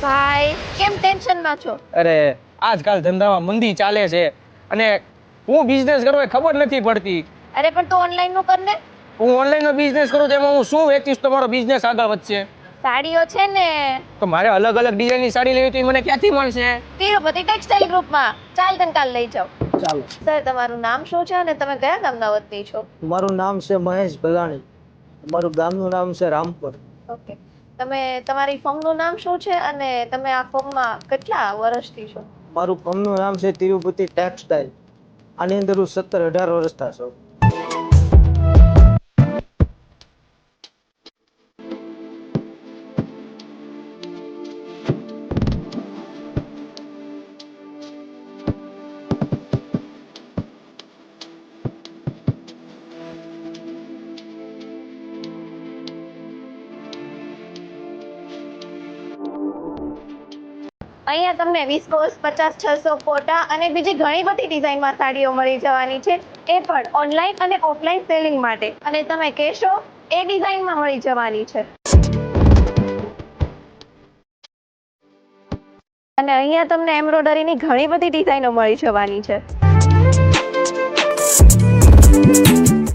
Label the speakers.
Speaker 1: ભાઈ કેમ ટેન્શનમાં છો?
Speaker 2: અરે આજકાલ ધંધામાં મંદી ચાલે છે અને હું બિઝનેસ કરું એ ખબર નથી પડતી.
Speaker 1: અરે પણ તો ઓનલાઈન નું કર ને.
Speaker 2: હું ઓનલાઈનનો બિઝનેસ કરું તો એમાં હું શું વેચીશ તો મારો બિઝનેસ આગળ વધશે?
Speaker 1: સાડીઓ છે ને,
Speaker 2: તો મારે અલગ અલગ ડિઝાઇનની સાડી લેવી તો એ મને ક્યાંથી મળશે?
Speaker 1: તિરુપતિ ટેક્સટાઇલ ગ્રુપમાં. ચાલ તને કાલ લઈ જાઉં.
Speaker 3: ચાલો.
Speaker 1: સર તમારું નામ શું છે અને તમે કયા ગામના વતની છો?
Speaker 3: મારું નામ છે મહેશ ભલાણી. મારું ગામનું નામ છે રામપર.
Speaker 1: ઓકે. તમે તમારી ફર્મનું નામ શું છે અને તમે આ ફર્મમાં કેટલા વર્ષથી છો?
Speaker 3: મારું ફર્મનું નામ છે તિરુપતિ ટેક્સટાઇલ. આની અંદર હું 17-18 વર્ષ થશે.
Speaker 1: અહીંયા તમને વિસ્કોસ 50-600 ફોટા અને બીજી ઘણી બધી ડિઝાઇનમાં સાડીઓ મળી જવાની છે, એ પણ ઓનલાઈન અને ઓફલાઈન સેલિંગ માટે. અને તમે કહેશો એ ડિઝાઇનમાં મળી જવાની છે. અને અહીંયા તમને એમ્બ્રોઇડરીની ઘણી બધી ડિઝાઇનો મળી જવાની છે.